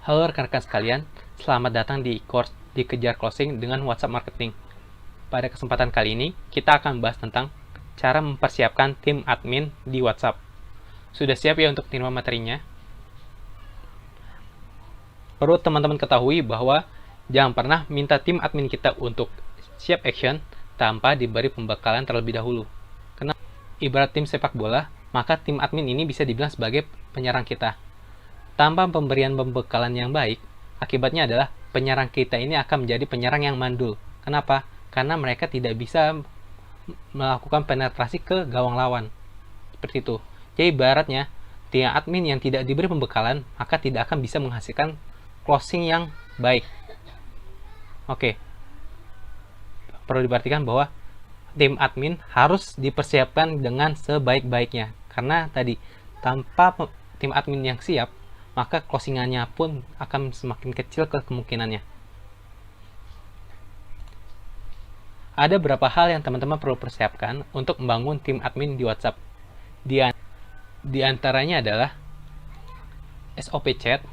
Halo rekan-rekan sekalian, selamat datang di course Dikejar Closing dengan WhatsApp Marketing. Pada kesempatan kali ini, kita akan membahas tentang cara mempersiapkan tim admin di WhatsApp. Sudah siap ya untuk terima materinya? Perlu teman-teman ketahui bahwa jangan pernah minta tim admin kita untuk siap action tanpa diberi pembekalan terlebih dahulu. Karena ibarat tim sepak bola, maka tim admin ini bisa dibilang sebagai penyerang kita. Tanpa pemberian pembekalan yang baik, akibatnya adalah penyerang kita ini akan menjadi penyerang yang mandul. Kenapa? Karena mereka tidak bisa melakukan penetrasi ke gawang lawan. Seperti itu. Jadi ibaratnya, tim admin yang tidak diberi pembekalan, maka tidak akan bisa menghasilkan closing yang baik. Oke. Perlu diperhatikan bahwa tim admin harus dipersiapkan dengan sebaik-baiknya. Karena tadi, tanpa tim admin yang siap, maka closingannya pun akan semakin kecil kemungkinannya. Ada beberapa hal yang teman-teman perlu persiapkan untuk membangun tim admin di WhatsApp. Di antaranya adalah SOP chat,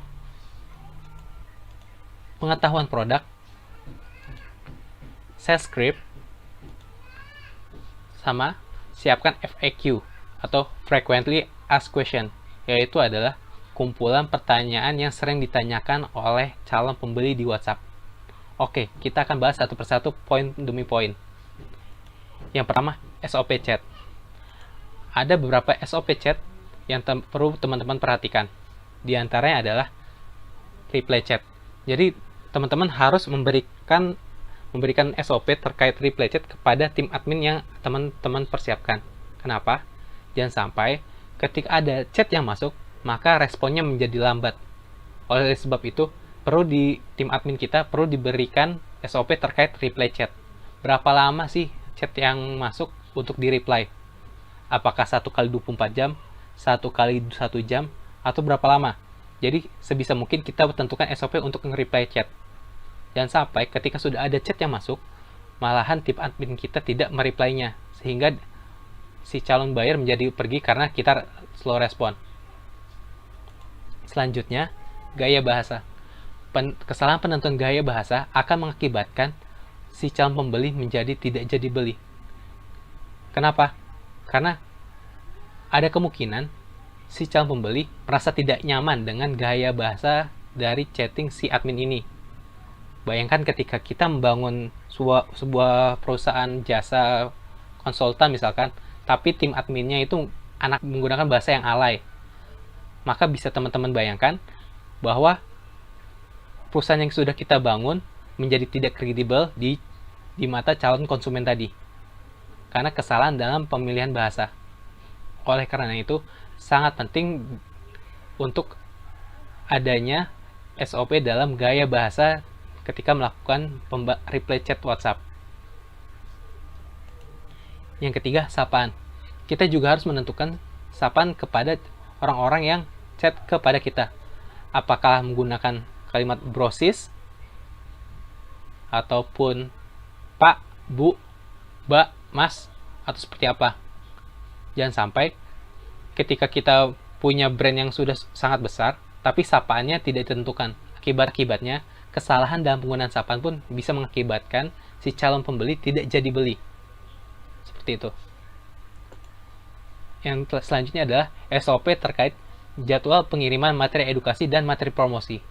pengetahuan produk, sales script, sama siapkan FAQ atau Frequently Asked Question, yaitu adalah kumpulan pertanyaan yang sering ditanyakan oleh calon pembeli di WhatsApp. Oke, kita akan bahas satu persatu poin demi poin. Yang pertama, SOP chat. Ada beberapa SOP chat yang perlu teman-teman perhatikan. Di antaranya adalah reply chat. Jadi, teman-teman harus memberikan SOP terkait reply chat kepada tim admin yang teman-teman persiapkan. Kenapa? Jangan sampai ketika ada chat yang masuk, maka responnya menjadi lambat. Oleh sebab itu, perlu di tim admin kita perlu diberikan SOP terkait reply chat. Berapa lama sih chat yang masuk untuk di-reply? Apakah 1 kali 24 jam, 1 kali 1 jam, atau berapa lama? Jadi, sebisa mungkin kita tentukan SOP untuk nge-reply chat. Jangan sampai ketika sudah ada chat yang masuk, malahan tim admin kita tidak mereply-nya, sehingga si calon buyer menjadi pergi karena kita slow respon. Selanjutnya, gaya bahasa. Kesalahan penentuan gaya bahasa akan mengakibatkan si calon pembeli menjadi tidak jadi beli. Kenapa? Karena ada kemungkinan si calon pembeli merasa tidak nyaman dengan gaya bahasa dari chatting si admin ini. Bayangkan ketika kita membangun sebuah perusahaan jasa konsultan misalkan, tapi tim adminnya itu menggunakan bahasa yang alay. Maka bisa teman-teman bayangkan bahwa perusahaan yang sudah kita bangun menjadi tidak kredibel di mata calon konsumen tadi. Karena kesalahan dalam pemilihan bahasa. Oleh karena itu, sangat penting untuk adanya SOP dalam gaya bahasa ketika melakukan reply chat WhatsApp. Yang ketiga, sapaan. Kita juga harus menentukan sapaan kepada orang-orang yang chat kepada kita. Apakah menggunakan kalimat brosis ataupun Pak, Bu, Mbak, Mas, atau seperti apa. Jangan sampai ketika kita punya brand yang sudah sangat besar, tapi sapaannya tidak ditentukan. Akibatnya, kesalahan dalam penggunaan sapaan pun bisa mengakibatkan si calon pembeli tidak jadi beli. Seperti itu. Yang selanjutnya adalah SOP terkait jadwal pengiriman materi edukasi dan materi promosi.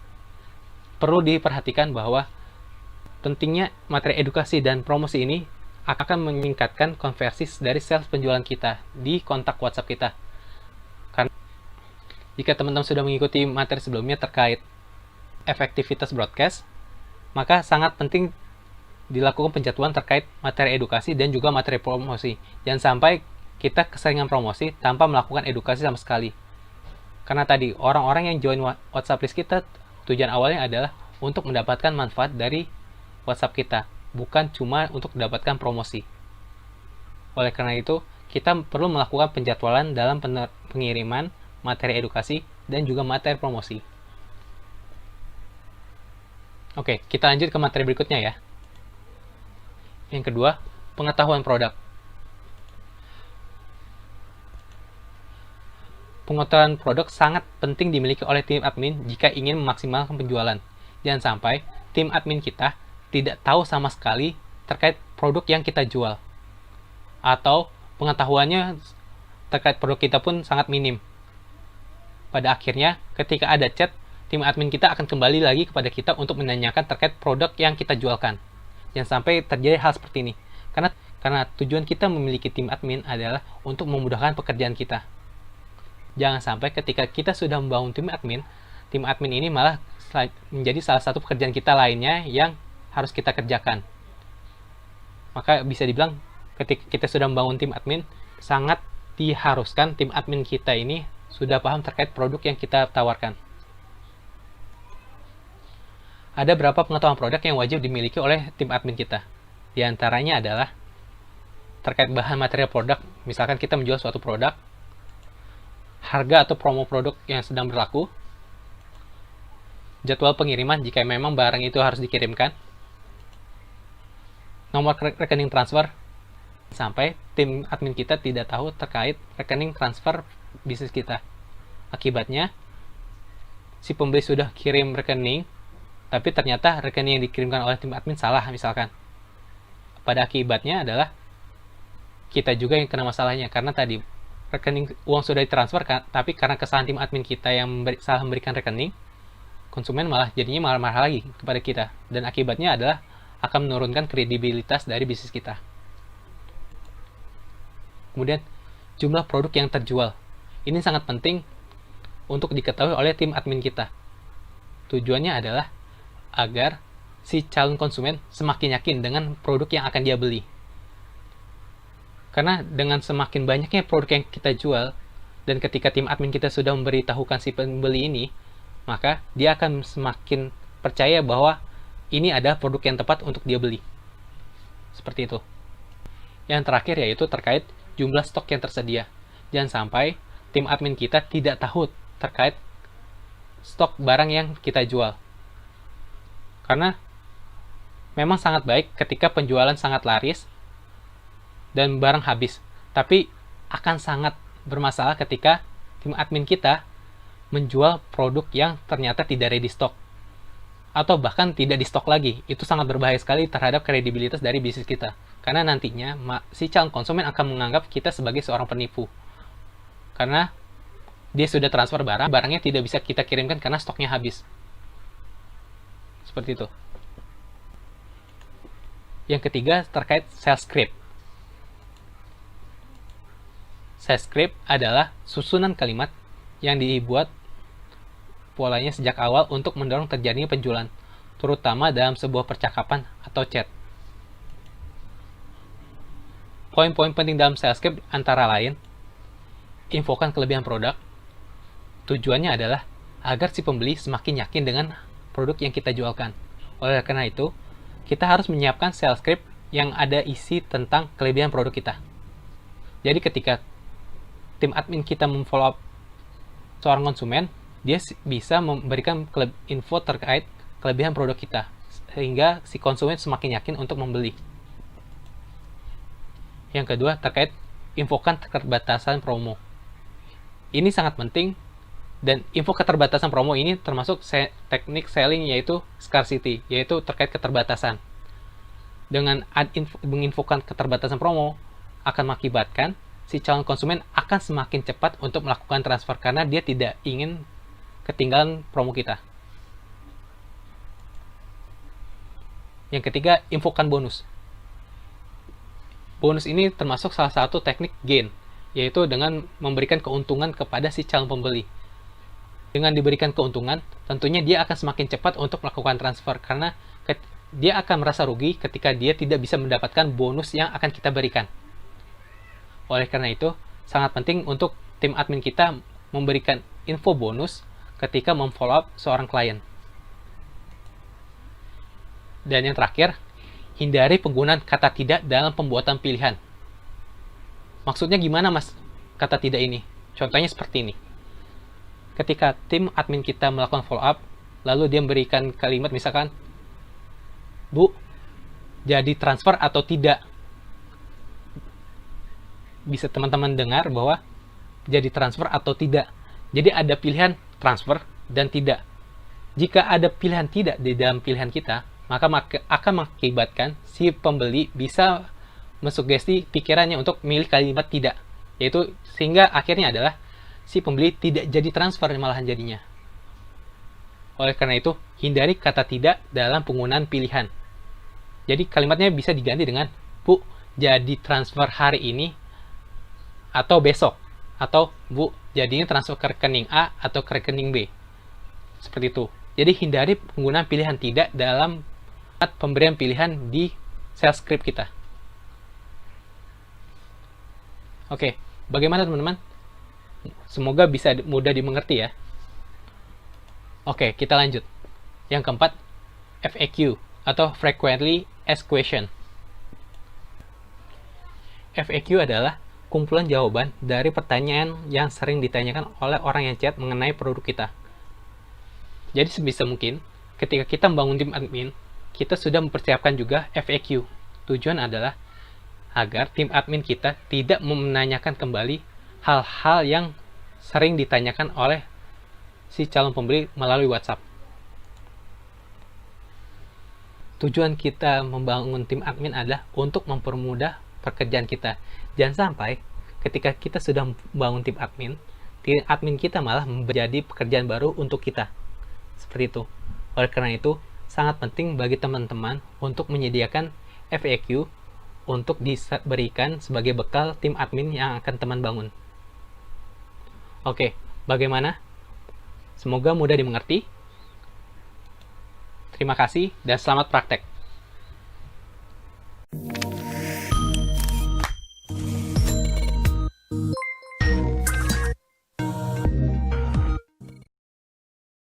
Perlu diperhatikan bahwa pentingnya materi edukasi dan promosi ini akan meningkatkan konversi dari sales penjualan kita di kontak WhatsApp kita. Karena jika teman-teman sudah mengikuti materi sebelumnya terkait efektivitas broadcast, maka sangat penting dilakukan penjadwalan terkait materi edukasi dan juga materi promosi. Jangan sampai kita keseringan promosi tanpa melakukan edukasi sama sekali. Karena tadi, orang-orang yang join WhatsApp list kita, tujuan awalnya adalah untuk mendapatkan manfaat dari WhatsApp kita, bukan cuma untuk mendapatkan promosi. Oleh karena itu, kita perlu melakukan penjadwalan dalam pengiriman materi edukasi dan juga materi promosi. Oke, kita lanjut ke materi berikutnya ya. Yang kedua, pengetahuan produk. pengetahuan produk sangat penting dimiliki oleh tim admin jika ingin memaksimalkan penjualan. Jangan sampai tim admin kita tidak tahu sama sekali terkait produk yang kita jual. Atau pengetahuannya terkait produk kita pun sangat minim. Pada akhirnya, ketika ada chat, tim admin kita akan kembali lagi kepada kita untuk menanyakan terkait produk yang kita jualkan. Jangan sampai terjadi hal seperti ini. Karena tujuan kita memiliki tim admin adalah untuk memudahkan pekerjaan kita. Jangan sampai ketika kita sudah membangun tim admin ini malah menjadi salah satu pekerjaan kita lainnya yang harus kita kerjakan. Maka bisa dibilang ketika kita sudah membangun tim admin, sangat diharuskan tim admin kita ini sudah paham terkait produk yang kita tawarkan. Ada beberapa pengetahuan produk yang wajib dimiliki oleh tim admin kita. Di antaranya adalah terkait bahan material produk. Misalkan kita menjual suatu produk, harga atau promo produk yang sedang berlaku, jadwal pengiriman jika memang barang itu harus dikirimkan, nomor rekening transfer, sampai tim admin kita tidak tahu terkait rekening transfer bisnis kita. Akibatnya, si pembeli sudah kirim rekening, tapi ternyata rekening yang dikirimkan oleh tim admin salah misalkan. Pada akibatnya adalah kita juga yang kena masalahnya, karena tadi rekening uang sudah ditransfer, tapi karena kesalahan tim admin kita yang salah memberikan rekening, konsumen malah jadinya marah-marah lagi kepada kita, dan akibatnya adalah akan menurunkan kredibilitas dari bisnis kita. Kemudian, jumlah produk yang terjual. Ini sangat penting untuk diketahui oleh tim admin kita. Tujuannya adalah agar si calon konsumen semakin yakin dengan produk yang akan dia beli. Karena dengan semakin banyaknya produk yang kita jual, dan ketika tim admin kita sudah memberitahukan si pembeli ini, maka dia akan semakin percaya bahwa ini adalah produk yang tepat untuk dia beli. Seperti itu. Yang terakhir yaitu terkait jumlah stok yang tersedia. Jangan sampai tim admin kita tidak tahu terkait stok barang yang kita jual. Karena memang sangat baik ketika penjualan sangat laris dan barang habis, tapi akan sangat bermasalah ketika tim admin kita menjual produk yang ternyata tidak ready stock atau bahkan tidak di stok lagi. Itu sangat berbahaya sekali terhadap kredibilitas dari bisnis kita, karena nantinya si calon konsumen akan menganggap kita sebagai seorang penipu karena dia sudah transfer barangnya tidak bisa kita kirimkan karena stoknya habis. Seperti itu. Yang ketiga terkait sales script. Sales script adalah susunan kalimat yang dibuat polanya sejak awal untuk mendorong terjadinya penjualan, terutama dalam sebuah percakapan atau chat. Poin-poin penting dalam sales script antara lain, infokan kelebihan produk. Tujuannya adalah agar si pembeli semakin yakin dengan produk yang kita jualkan. Oleh karena itu, kita harus menyiapkan sales script yang ada isi tentang kelebihan produk kita. Jadi ketika tim admin kita memfollow up seorang konsumen, dia bisa memberikan info terkait kelebihan produk kita, sehingga si konsumen semakin yakin untuk membeli. Yang kedua, terkait infokan keterbatasan promo. Ini sangat penting, dan info keterbatasan promo ini termasuk teknik selling yaitu scarcity, yaitu terkait keterbatasan. Dengan menginfokan keterbatasan promo akan mengakibatkan si calon konsumen akan semakin cepat untuk melakukan transfer karena dia tidak ingin ketinggalan promo kita. Yang ketiga, infokan bonus. Bonus ini termasuk salah satu teknik gain, yaitu dengan memberikan keuntungan kepada si calon pembeli. Dengan diberikan keuntungan, tentunya dia akan semakin cepat untuk melakukan transfer karena dia akan merasa rugi ketika dia tidak bisa mendapatkan bonus yang akan kita berikan. Oleh karena itu, sangat penting untuk tim admin kita memberikan info bonus ketika memfollow up seorang klien. Dan yang terakhir, hindari penggunaan kata tidak dalam pembuatan pilihan. Maksudnya gimana, Mas, kata tidak ini? Contohnya seperti ini. Ketika tim admin kita melakukan follow up, lalu dia memberikan kalimat misalkan, "Bu, jadi transfer atau tidak?" Bisa teman-teman dengar bahwa jadi transfer atau tidak. Jadi ada pilihan transfer dan tidak. Jika ada pilihan tidak di dalam pilihan kita, maka akan mengakibatkan si pembeli bisa mensugesti pikirannya untuk memilih kalimat tidak, yaitu sehingga akhirnya adalah si pembeli tidak jadi transfer malahan jadinya. Oleh karena itu, hindari kata tidak dalam penggunaan pilihan. Jadi kalimatnya bisa diganti dengan, Bu, jadi transfer hari ini atau besok, atau Bu, jadinya transfer ke rekening A atau ke rekening B. Seperti itu. Jadi hindari penggunaan pilihan tidak dalam pemberian pilihan di sales script kita. Oke, bagaimana teman-teman? Semoga bisa mudah dimengerti ya. Oke, kita lanjut. Yang keempat, FAQ atau Frequently Asked Question. FAQ adalah kumpulan jawaban dari pertanyaan yang sering ditanyakan oleh orang yang chat mengenai produk kita. Jadi sebisa mungkin, ketika kita membangun tim admin, kita sudah mempersiapkan juga FAQ. Tujuan adalah agar tim admin kita tidak menanyakan kembali hal-hal yang sering ditanyakan oleh si calon pembeli melalui WhatsApp. Tujuan kita membangun tim admin adalah untuk mempermudah pekerjaan kita. Jangan sampai ketika kita sudah membangun tim admin kita malah menjadi pekerjaan baru untuk kita. Seperti itu. Oleh karena itu, sangat penting bagi teman-teman untuk menyediakan FAQ untuk diberikan sebagai bekal tim admin yang akan teman bangun. Oke, bagaimana? Semoga mudah dimengerti. Terima kasih dan selamat praktek.